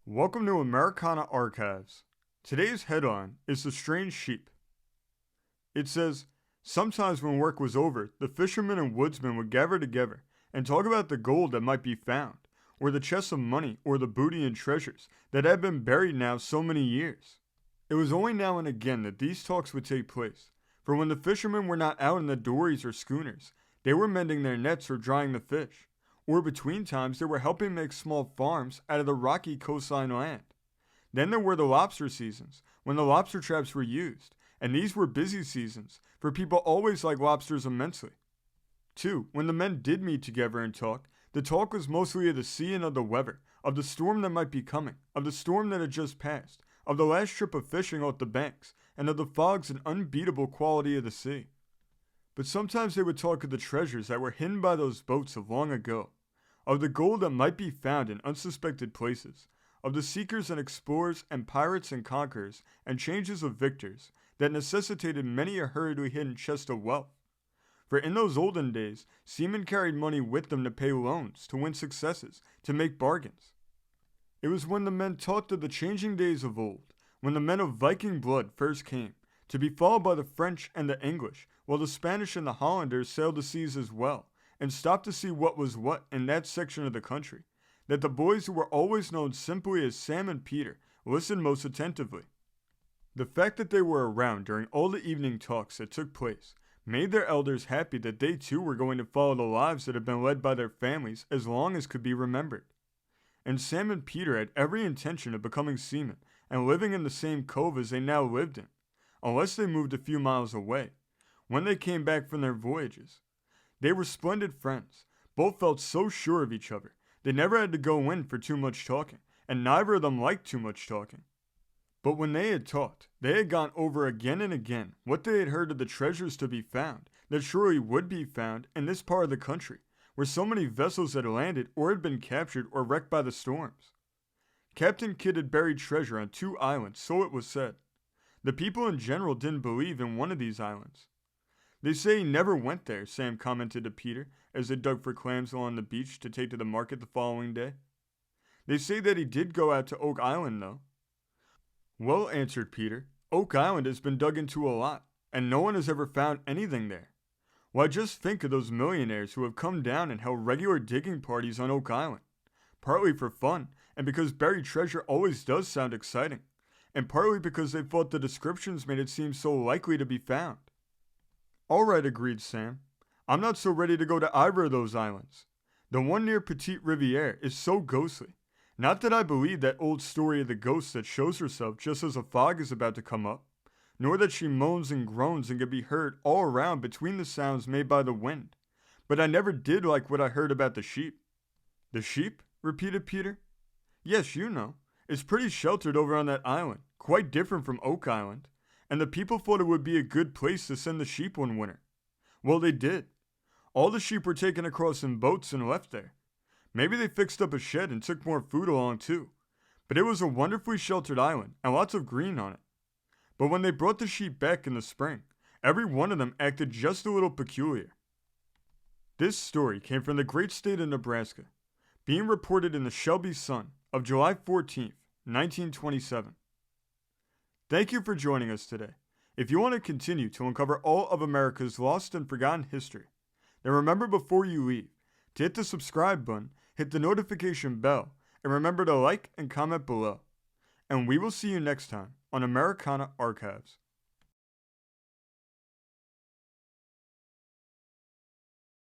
Welcome to Americana Archives. Today's headline is The Strange Sheep. It says, sometimes when work was over, the fishermen and woodsmen would gather together and talk about the gold that might be found, or the chests of money, or the booty and treasures that had been buried now so many years. It was only now and again that these talks would take place, for when the fishermen were not out in the dories or schooners, they were mending their nets or drying the fish, or between times they were helping make small farms out of the rocky coastline land. Then there were the lobster seasons, when the lobster traps were used, and these were busy seasons, for people always liked lobsters immensely. 2. When the men did meet together and talk, the talk was mostly of the sea and of the weather, of the storm that might be coming, of the storm that had just passed, of the last trip of fishing off the banks, and of the fogs and unbeatable quality of the sea. But sometimes they would talk of the treasures that were hidden by those boats of long ago, of the gold that might be found in unsuspected places, of the seekers and explorers and pirates and conquerors and changes of victors that necessitated many a hurriedly hidden chest of wealth. For in those olden days, seamen carried money with them to pay loans, to win successes, to make bargains. It was when the men talked of the changing days of old, when the men of Viking blood first came, to be followed by the French and the English, while the Spanish and the Hollanders sailed the seas as well, and stopped to see what was what in that section of the country, that the boys who were always known simply as Sam and Peter listened most attentively. The fact that they were around during all the evening talks that took place made their elders happy that they too were going to follow the lives that had been led by their families as long as could be remembered. And Sam and Peter had every intention of becoming seamen and living in the same cove as they now lived in, unless they moved a few miles away, when they came back from their voyages. They were splendid friends. Both felt so sure of each other. They never had to go in for too much talking, and neither of them liked too much talking. But when they had talked, they had gone over again and again what they had heard of the treasures to be found, that surely would be found in this part of the country, where so many vessels had landed or had been captured or wrecked by the storms. Captain Kidd had buried treasure on 2 islands, so it was said. The people in general didn't believe in one of these islands. They say he never went there, Sam commented to Peter as they dug for clams along the beach to take to the market the following day. They say that he did go out to Oak Island, though. Well, answered Peter, Oak Island has been dug into a lot, and no one has ever found anything there. Why, just think of those millionaires who have come down and held regular digging parties on Oak Island, partly for fun, and because buried treasure always does sound exciting, and partly because they thought the descriptions made it seem so likely to be found. All right, agreed Sam. I'm not so ready to go to either of those islands. The one near Petite Riviere is so ghostly. Not that I believe that old story of the ghost that shows herself just as a fog is about to come up, nor that she moans and groans and can be heard all around between the sounds made by the wind. But I never did like what I heard about the sheep. The sheep? Repeated Peter. Yes, you know. It's pretty sheltered over on that island, quite different from Oak Island. And the people thought it would be a good place to send the sheep one winter. Well, they did. All the sheep were taken across in boats and left there. Maybe they fixed up a shed and took more food along too. But it was a wonderfully sheltered island and lots of green on it. But when they brought the sheep back in the spring, every one of them acted just a little peculiar. This story came from the great state of Nebraska, being reported in the Shelby Sun of July 14th, 1927. Thank you for joining us today. If you want to continue to uncover all of America's lost and forgotten history, then remember before you leave to hit the subscribe button, hit the notification bell, and remember to like and comment below. And we will see you next time on Americana Archives.